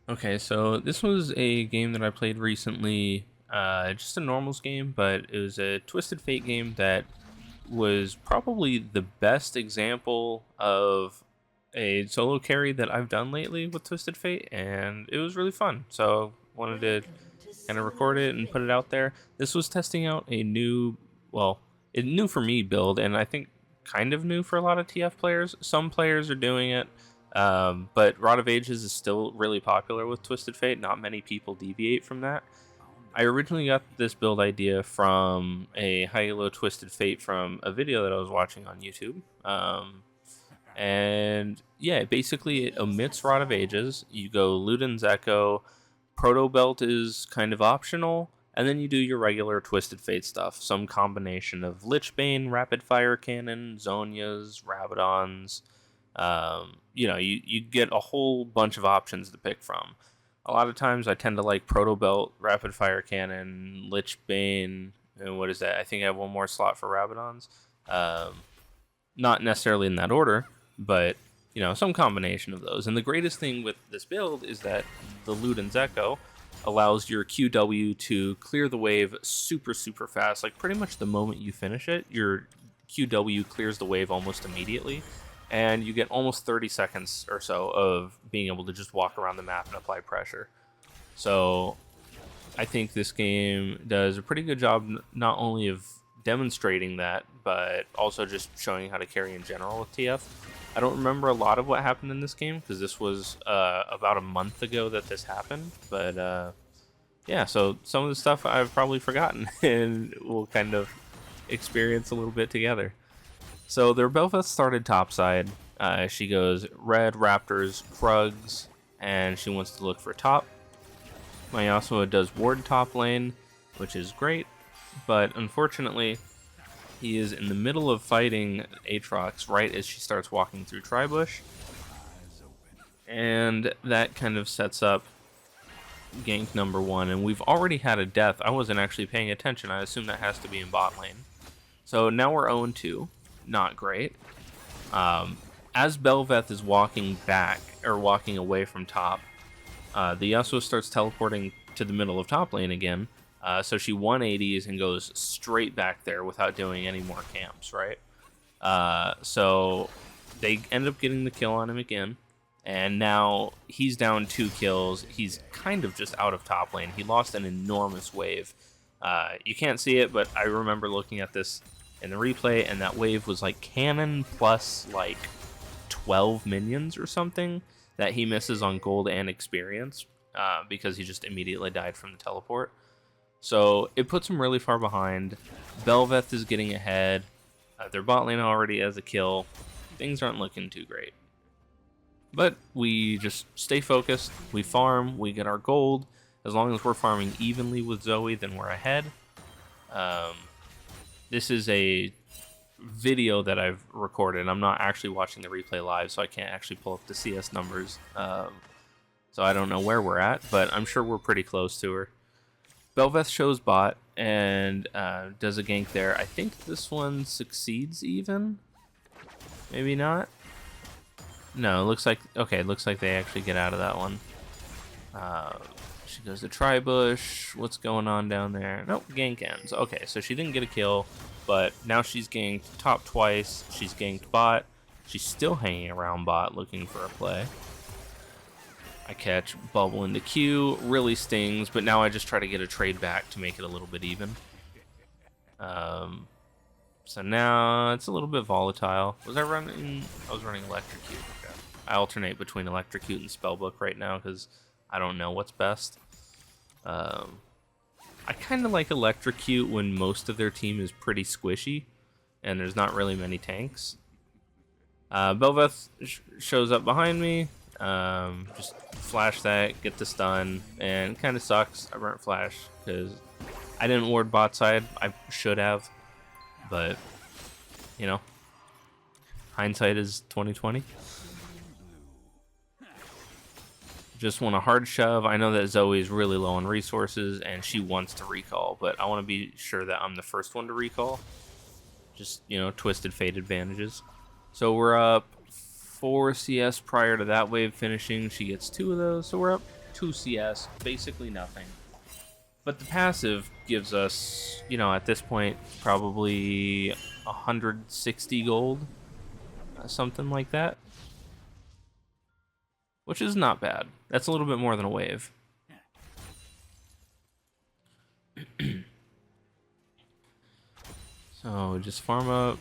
Okay, so this was a game that I played recently, just a normals game, but it was a Twisted Fate game that was probably the best example of a solo carry that I've done lately with Twisted Fate, and it was really fun. So wanted to Welcome to kind of record sooo it and put it out there. This was testing out a new, well, it new for me build, and I think kind of new for a lot of TF players. Some players are doing it, but Rod of Ages is still really popular with Twisted Fate. Not many people deviate from that. I originally got this build idea from a Hilo Twisted Fate from a video that I was watching on YouTube. And yeah, basically it omits Rod of Ages. You go Luden's Echo. Proto Belt is kind of optional. And then you do your regular Twisted Fate stuff. Some combination of Lichbane, Rapid Fire Cannon, Zonias, Rabadons. You get a whole bunch of options to pick from. A lot of times I tend to like Proto Belt, Rapid Fire Cannon, Lichbane, and what is that? I think I have one more slot for Rabadons. Um, Not necessarily in that order, but some combination of those. And the greatest thing with this build is that the Luden's Echo allows your QW to clear the wave super fast. Like pretty much the moment you finish it, your QW clears the wave almost immediately, and you get almost 30 seconds or so of being able to just walk around the map and apply pressure. So I think this game does a pretty good job not only of demonstrating that, but also just showing how to carry in general with TF. I don't remember a lot of what happened in this game because this was about a month ago that this happened. But yeah, so some of the stuff I've probably forgotten and we'll kind of experience a little bit together. So their Belfast started topside. She goes red, raptors, krugs, and she wants to look for top. Mayasua does ward top lane, which is great, but unfortunately, he is in the middle of fighting Aatrox right as she starts walking through Tribush, and that kind of sets up gank number one, and we've already had a death. I wasn't actually paying attention. I assume that has to be in bot lane. So now we're 0-2. Not great. As Belveth is walking back, or walking away from top, the Yasuo starts teleporting to the middle of top lane again. So she 180s and goes straight back there without doing any more camps, right? So they end up getting the kill on him again. And now he's down 2 kills. He's kind of just out of top lane. He lost an enormous wave. You can't see it, but I remember looking at this in the replay, and that wave was like cannon plus like 12 minions or something that he misses on gold and experience because he just immediately died from the teleport. So it puts him really far behind. Belveth is getting ahead. Their bot lane already has a kill. Things aren't looking too great. But we just stay focused. We farm. We get our gold. As long as we're farming evenly with Zoe, then we're ahead. Um, this is a video that I've recorded. I'm not actually watching the replay live, so I can't actually pull up the CS numbers. So I don't know where we're at, but I'm sure we're pretty close to her. Belveth shows bot and does a gank there. I think this one succeeds even. Maybe not. No, it looks like okay. It looks like they actually get out of that one. She goes to Tribush. What's going on down there? Nope, gank ends. Okay, so she didn't get a kill, but now she's ganked top twice. She's ganked bot. She's still hanging around bot looking for a play. I catch bubble into Q, really stings, but now I just try to get a trade back to make it a little bit even. So now it's a little bit volatile. Was I running? I was running Electrocute. Okay. I alternate between Electrocute and Spellbook right now because I don't know what's best. I kind of like Electrocute when most of their team is pretty squishy and there's not really many tanks. Belveth shows up behind me. Just flash that, get the stun, and kind of sucks. I burnt flash because I didn't ward bot side. I should have, but hindsight is 2020. Just want a hard shove. I know that Zoe is really low on resources and she wants to recall, but I want to be sure that I'm the first one to recall. Just Twisted Fate advantages. So we're up 4 CS prior to that wave finishing. She gets 2 of those, so we're up 2 CS, basically nothing. But the passive gives us, you know, at this point, probably 160 gold, something like that. Which is not bad. That's a little bit more than a wave. So just farm up,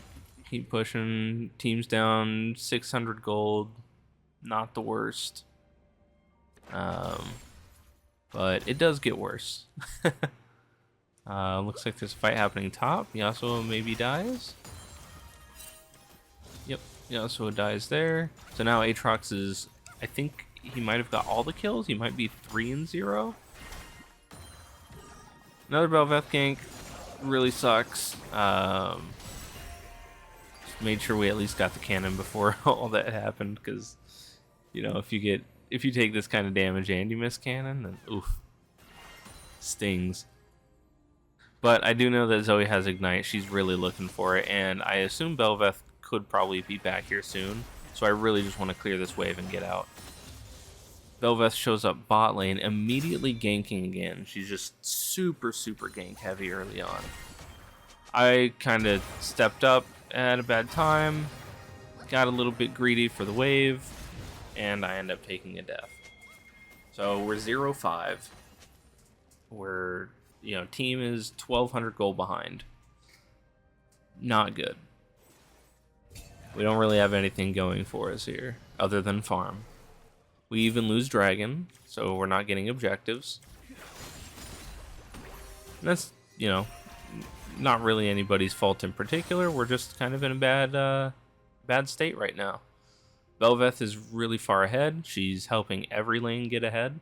keep pushing. Team's down 600 gold. Not the worst. But it does get worse. Looks like there's a fight happening top. Yasuo maybe dies. Yep, Yasuo dies there. So now Aatrox is, I think he might have got all the kills. He might be 3-0. Another Bel'Veth gank. Really sucks. Just made sure we at least got the cannon before all that happened, because, you know, if you take this kind of damage and you miss cannon, then oof. Stings. But I do know that Zoe has Ignite. She's really looking for it, and I assume Bel'Veth could probably be back here soon. So I really just want to clear this wave and get out. Bel'Veth shows up bot lane, immediately ganking again. She's just super gank heavy early on. I kind of stepped up at a bad time, got a little bit greedy for the wave, and I end up taking a death. So we're 0-5. We're, you know, team is 1,200 gold behind. Not good. We don't really have anything going for us here, other than farm. We even lose Dragon, so we're not getting objectives. And that's, you know, not really anybody's fault in particular. We're just kind of in a bad state right now. Bel'Veth is really far ahead. She's helping every lane get ahead.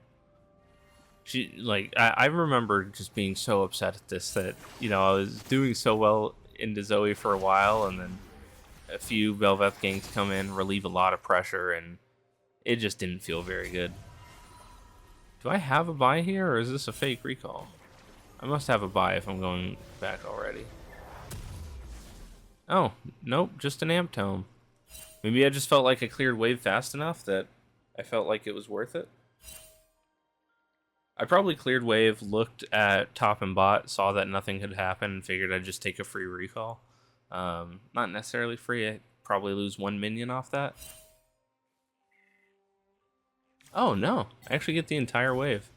I remember just being so upset at this, that, you know, I was doing so well into Zoe for a while, and then a few Bel'Veth ganks come in, relieve a lot of pressure, and it just didn't feel very good. Do I have a buy here, or is this a fake recall? I must have a buy if I'm going back already. Oh, nope, just an amp tome. Maybe I just felt like I cleared wave fast enough that I felt like it was worth it. I probably cleared wave, looked at top and bot, saw that nothing had happened, and figured I'd just take a free recall. Not necessarily free, I'd probably lose 1 minion off that. Oh no, I actually get the entire wave.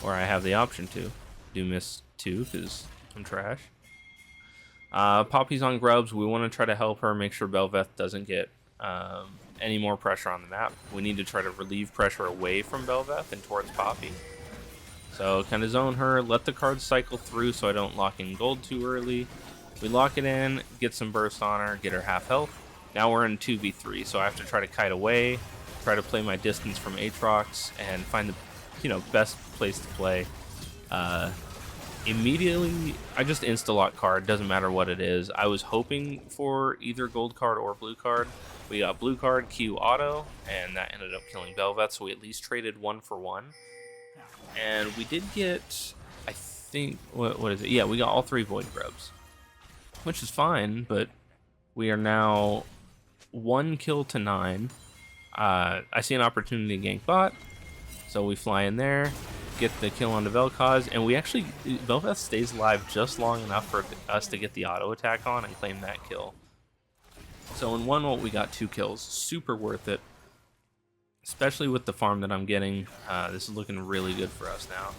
Or I have the option to. Do miss 2 because I'm trash. Poppy's on grubs. We want to try to help her, make sure Bel'Veth doesn't get any more pressure on the map. We need to try to relieve pressure away from Bel'Veth and towards Poppy. So kind of zone her, let the cards cycle through so I don't lock in gold too early. We lock it in, get some burst on her, get her half health. Now we're in 2v3, so I have to try to kite away, try to play my distance from Aatrox, and find the, you know, best place to play. Immediately, I just insta-lock card, doesn't matter what it is. I was hoping for either gold card or blue card. We got blue card, Q auto, and that ended up killing Bel'Veth, so we at least traded 1 for 1. And we did get, I think, what is it? Yeah, we got all 3 Void Grubs, which is fine, but we are now 1 kill to 9. I see an opportunity to gank bot, so we fly in there, get the kill onto Vel'Koz, and we actually, Bel'Veth stays alive just long enough for us to get the auto attack on and claim that kill. So in 1 ult we got 2 kills, super worth it, especially with the farm that I'm getting. This is looking really good for us now,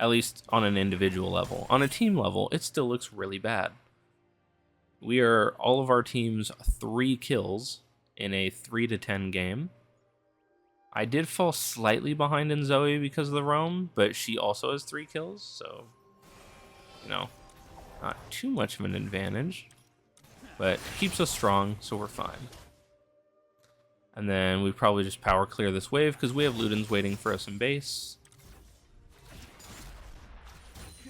at least on an individual level. On a team level, it still looks really bad. We are, all of our teams, 3 kills in a 3-10 game. I did fall slightly behind in Zoe because of the roam, but she also has 3 kills, so, you know, not too much of an advantage, but keeps us strong, so we're fine. And then we probably just power clear this wave because we have Ludens waiting for us in base.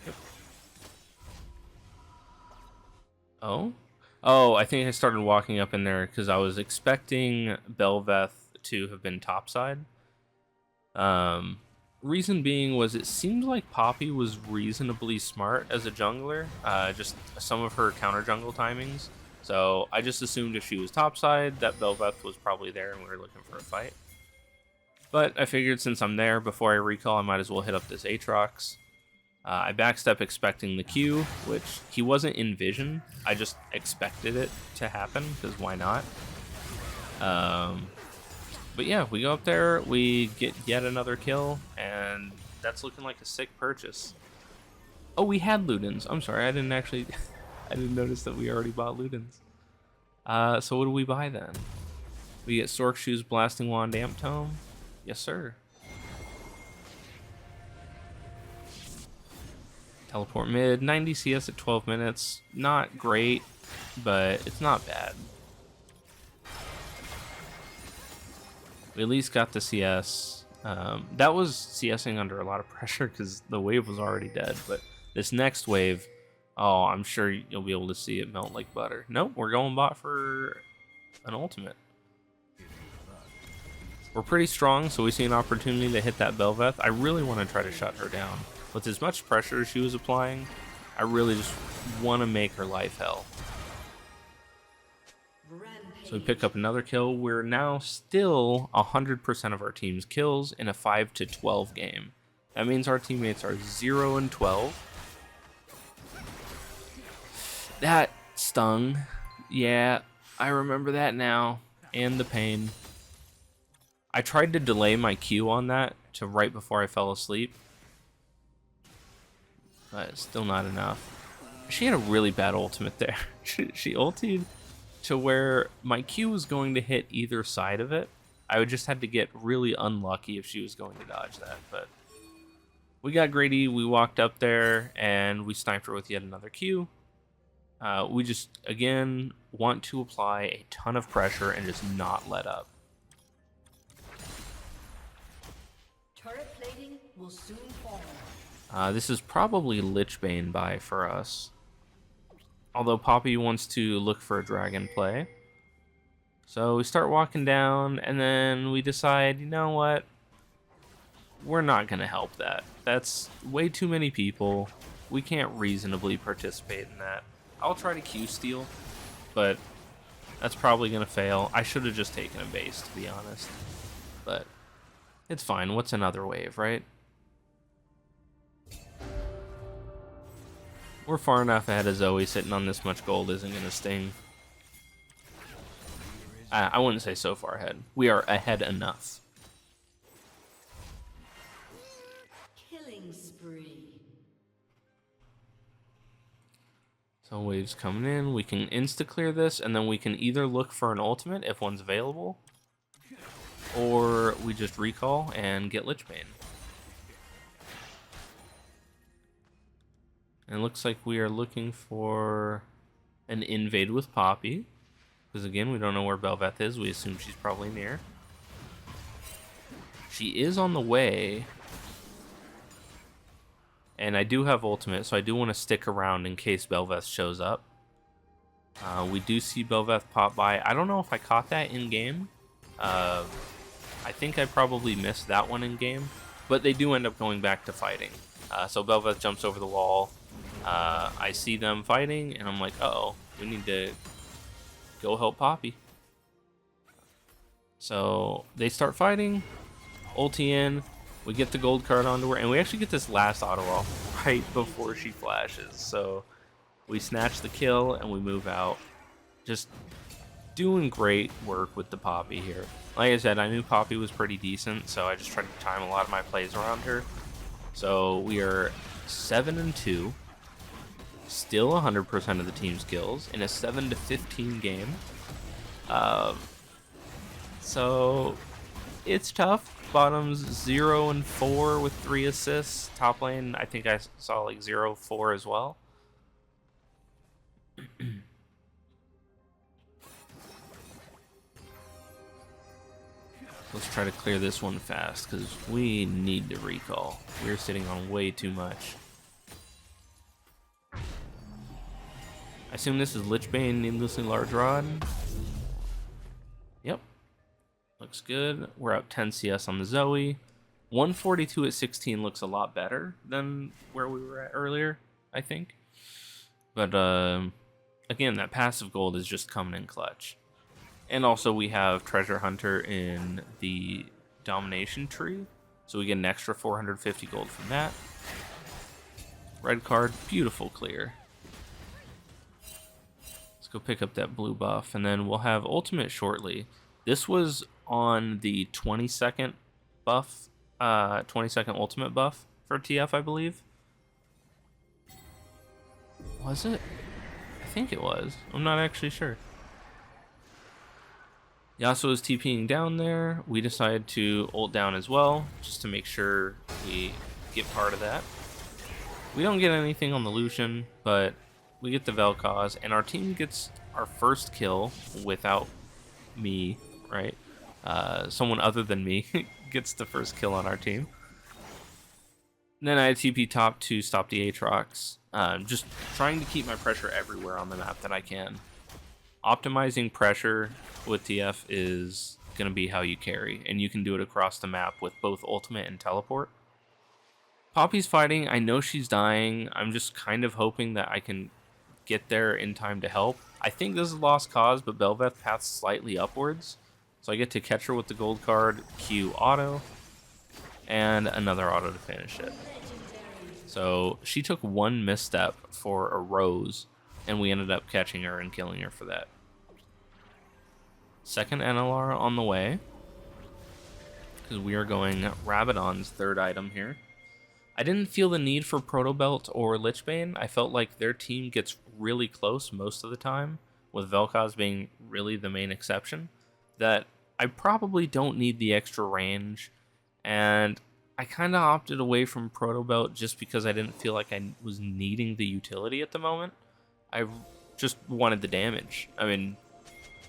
Yep. Oh, I think I started walking up in there because I was expecting Bel'Veth to have been topside. Reason being was it seemed like Poppy was reasonably smart as a jungler, just some of her counter jungle timings. So I just assumed if she was topside that Bel'Veth was probably there and we were looking for a fight. But I figured since I'm there, before I recall, I might as well hit up this Aatrox. I backstep expecting the Q, which he wasn't in vision. I just expected it to happen, because why not? But yeah, we go up there, we get yet another kill, and that's looking like a sick purchase. Oh, we had Ludens. I'm sorry, I didn't actually... I didn't notice that we already bought Ludens. So what do we buy then? We get Sork Shoes, Blasting Wand, Amp Tome. Yes, sir. Teleport mid, 90 CS at 12 minutes. Not great, but it's not bad. We at least got the CS. That was CSing under a lot of pressure because the wave was already dead. But this next wave, oh, I'm sure you'll be able to see it melt like butter. Nope, we're going bot for an ultimate. We're pretty strong, so we see an opportunity to hit that Bel'Veth. I really want to try to shut her down. With as much pressure as she was applying, I really just want to make her life hell. So we pick up another kill. We're now still 100% of our team's kills in a 5-12 game. That means our teammates are 0-12. That stung. Yeah, I remember that now. And the pain. I tried to delay my Q on that to right before I fell asleep. But still not enough. She had a really bad ultimate there. She ultied to where my Q was going to hit either side of it. I would just had to get really unlucky if she was going to dodge that. But we got greedy. We walked up there and we sniped her with yet another Q. We just, again, want to apply a ton of pressure and just not let up. Turret plating will soon fall. This is probably Lichbane buy for us. Although Poppy wants to look for a dragon play. So we start walking down, and then we decide, you know what? We're not going to help that. That's way too many people. We can't reasonably participate in that. I'll try to Q-steal, but that's probably going to fail. I should have just taken a base, to be honest. But it's fine. What's another wave, right? We're far enough ahead of Zoe. Sitting on this much gold isn't going to sting. I wouldn't say so far ahead. We are ahead enough. Killing spree. So waves coming in. We can insta-clear this, and then we can either look for an ultimate if one's available, or we just recall and get Lichbane. And it looks like we are looking for an invade with Poppy. Because again, we don't know where Bel'Veth is. We assume she's probably near. She is on the way. And I do have ultimate, so I do want to stick around in case Bel'Veth shows up. We do see Bel'Veth pop by. I don't know if I caught that in-game. I think I probably missed that one in-game. But they do end up going back to fighting. So Bel'Veth jumps over the wall. I see them fighting, and I'm like, uh-oh, we need to go help Poppy. So they start fighting, ulti in, we get the gold card onto her, and we actually get this last auto off right before she flashes. So we snatch the kill, and we move out. Just doing great work with the Poppy here. Like I said, I knew Poppy was pretty decent, so I just tried to time a lot of my plays around her. So we are 7-2. Still 100% of the team's kills in a 7-15 game. So it's tough. Bottom's 0-4 with 3 assists. Top lane, I think I saw like 0-4 as well. Let's try to clear this one fast because we need to recall. We're sitting on way too much. I assume this is Lichbane, Needlessly Large Rod. Yep. Looks good. We're up 10 CS on the Zoe. 142 at 16 looks a lot better than where we were at earlier, I think. But, again, that passive gold is just coming in clutch. And also we have Treasure Hunter in the domination tree, so we get an extra 450 gold from that. Red card, beautiful clear. Let's go pick up that blue buff, and then we'll have ultimate shortly. This was on the 20-second buff, 20-second ultimate buff for TF, I believe. Was it? I think it was. I'm not actually sure. Yasuo is TPing down there. We decided to ult down as well, just to make sure we get part of that. We don't get anything on the Lucian, but we get the Vel'Koz, and our team gets our first kill without me, right? Someone other than me gets the first kill on our team. And then I had TP top to stop the Aatrox. Just trying to keep my pressure everywhere on the map that I can. Optimizing pressure with TF is going to be how you carry, and you can do it across the map with both ultimate and teleport. Poppy's fighting. I know she's dying. I'm just kind of hoping that I can get there in time to help. I think this is a lost cause, but Bel'Veth paths slightly upwards, so I get to catch her with the gold card, Q auto, and another auto to finish it. So she took one misstep for a Rose, and we ended up catching her and killing her for that. Second NLR on the way, because we are going Rabadon's third item here. I didn't feel the need for Protobelt or Lichbane. I felt like their team gets really close most of the time, with Vel'Koz being really the main exception, that I probably don't need the extra range, and I kind of opted away from Protobelt just because I didn't feel like I was needing the utility at the moment. I just wanted the damage. I mean,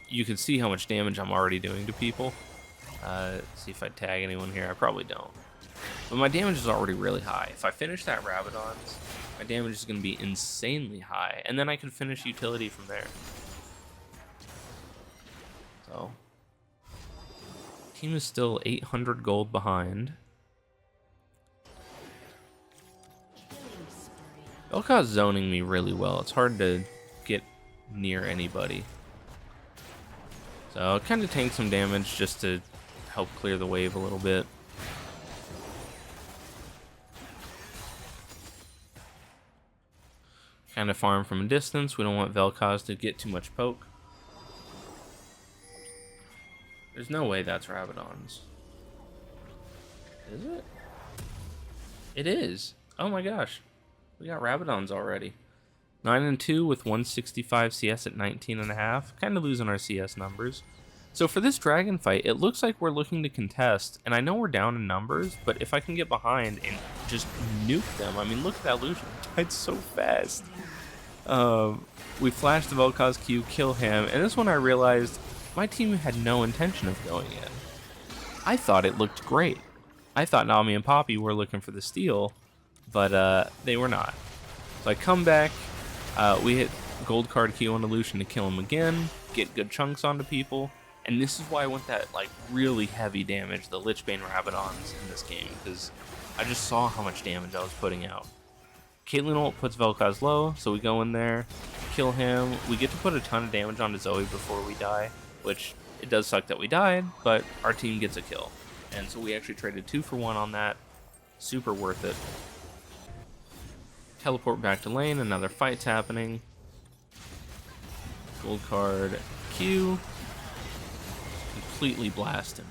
you can see how much damage I'm already doing to people. See if I tag anyone here. I probably don't. But my damage is already really high. If I finish that Rabadon's, my damage is going to be insanely high. And then I can finish utility from there. So, team is still 800 gold behind. Vel'Koz zoning me really well. It's hard to get near anybody. So I'll kind of tank some damage just to help clear the wave a little bit. Kind of farm from a distance. We don't want Vel'Koz to get too much poke. There's no way that's Rabadon's. Is it? It is. Oh my gosh. We got Rabadon's already. 9-2 with 165 CS at 19.5. Kind of losing our CS numbers. So for this dragon fight, it looks like we're looking to contest. And I know we're down in numbers, but if I can get behind and just nuke them. I mean, look at that Lucian. Died so fast. We flashed the Vel'Koz Q, kill him. And this one I realized my team had no intention of going in. I thought it looked great. I thought Nami and Poppy were looking for the steal, but they were not. So I come back. We hit gold card Q on the Lucian to kill him again, get good chunks onto people. And this is why I want that like really heavy damage, the Lichbane Rabadons in this game, because I just saw how much damage I was putting out. Caitlyn ult puts Vel'Koz low, so we go in there, kill him. We get to put a ton of damage onto Zoe before we die, which it does suck that we died, but our team gets a kill. And so we actually traded 2 for 1 on that. Super worth it. Teleport back to lane, another fight's happening. Gold card Q. Completely blast him.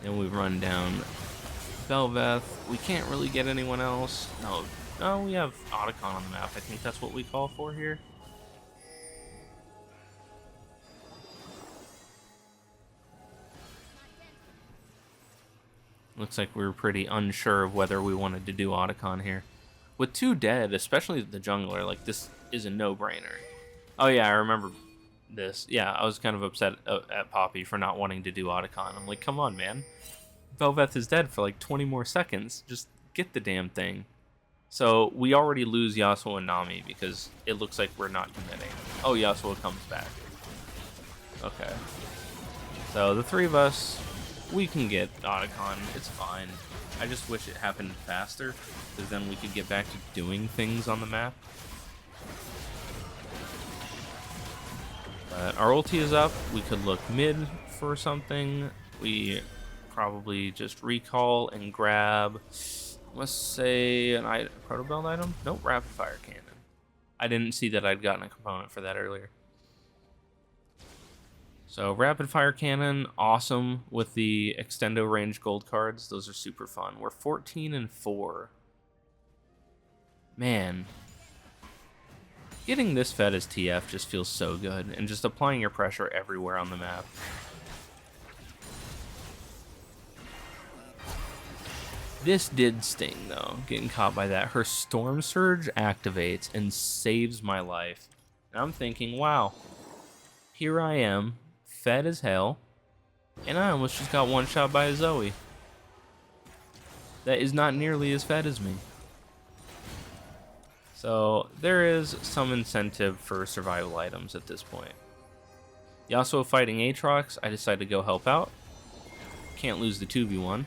Then we run down Bel'Veth. We can't really get anyone else. No, we have Otacon on the map. I think that's what we call for here. Looks like we were pretty unsure of whether we wanted to do Otacon here. With 2 dead, especially the jungler, like this is a no-brainer. Oh yeah, I remember this. Yeah, I was kind of upset at Poppy for not wanting to do Otacon. I'm like, come on, man. Bel'Veth is dead for like 20 more seconds. Just get the damn thing. So we already lose Yasuo and Nami because it looks like we're not committing. Oh, Yasuo comes back. Okay. So the 3 of us, we can get Otacon. It's fine. I just wish it happened faster, because then we could get back to doing things on the map. But Our ulti is up. We could look mid for something. We probably just recall and grab, let's say, a proto build item. Nope, rapid fire cannon. I didn't see that I'd gotten a component for that earlier. So rapid fire cannon, awesome with the extendo range gold cards. Those are super fun. We're 14-4. Man, getting this fed as TF just feels so good, and just applying your pressure everywhere on the map. This did sting though, getting caught by that. Her Storm Surge activates and saves my life. And I'm thinking, wow, here I am, fed as hell, and I almost just got one shot by a Zoe. That is not nearly as fed as me. So there is some incentive for survival items at this point. Yasuo fighting Aatrox, I decided to go help out. Can't lose the 2v1.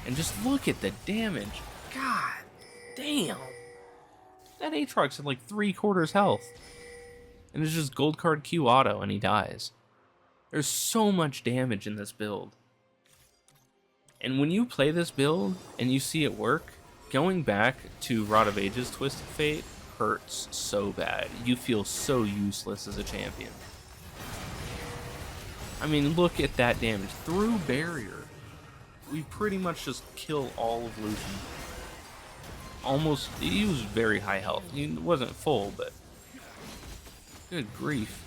And just look at the damage. God damn. That Aatrox had like 3/4 health. And it's just gold card Q auto and he dies. There's so much damage in this build. And when you play this build and you see it work, going back to Rod of Ages Twisted Fate hurts so bad. You feel so useless as a champion. I mean, look at that damage. Through barrier, we pretty much just kill all of Lucian. Almost, he was very high health. He wasn't full, but good grief.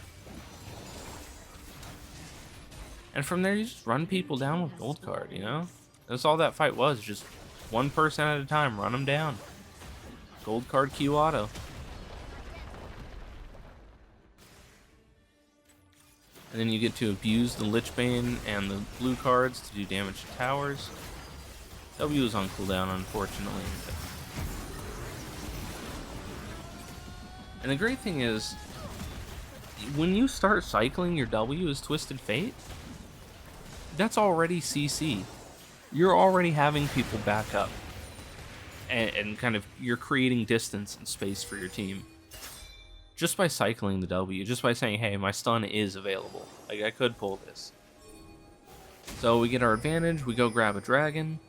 And from there, you just run people down with gold card, you know? That's all that fight was, just one person at a time, run them down. Gold card Q auto. And then you get to abuse the Lich Bane and the blue cards to do damage to towers. W is on cooldown, unfortunately. And the great thing is, when you start cycling your W as Twisted Fate, that's already CC. You're already having people back up. And kind of, you're creating distance and space for your team. Just by cycling the W, just by saying, hey, my stun is available. Like, I could pull this. So we get our advantage, we go grab a dragon.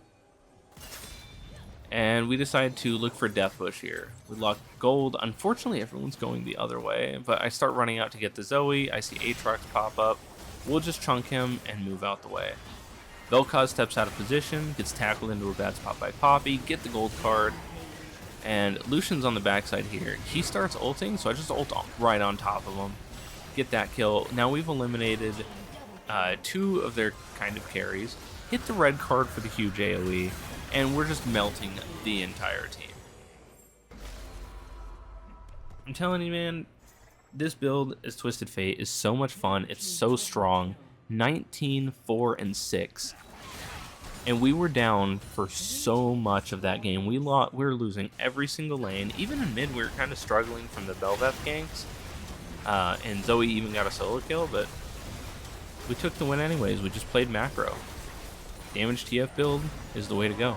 And we decide to look for Death Bush here. We lock gold. Unfortunately, everyone's going the other way. But I start running out to get the Zoe. I see Aatrox pop up. We'll just chunk him and move out the way. Vel'Koz steps out of position, gets tackled into a bad spot by Poppy, get the gold card, and Lucian's on the backside here. He starts ulting, so I just ult right on top of him, get that kill. Now we've eliminated 2 of their kind of carries, hit the red card for the huge AoE, and we're just melting the entire team. I'm telling you, man, this build as Twisted Fate is so much fun. It's so strong. 19-4-6, and we were down for so much of that game. We were losing every single lane. Even in mid, we were kind of struggling from the Bel'Veth ganks, and Zoe even got a solo kill, but we took the win anyways. We just played macro. Damage TF build is the way to go.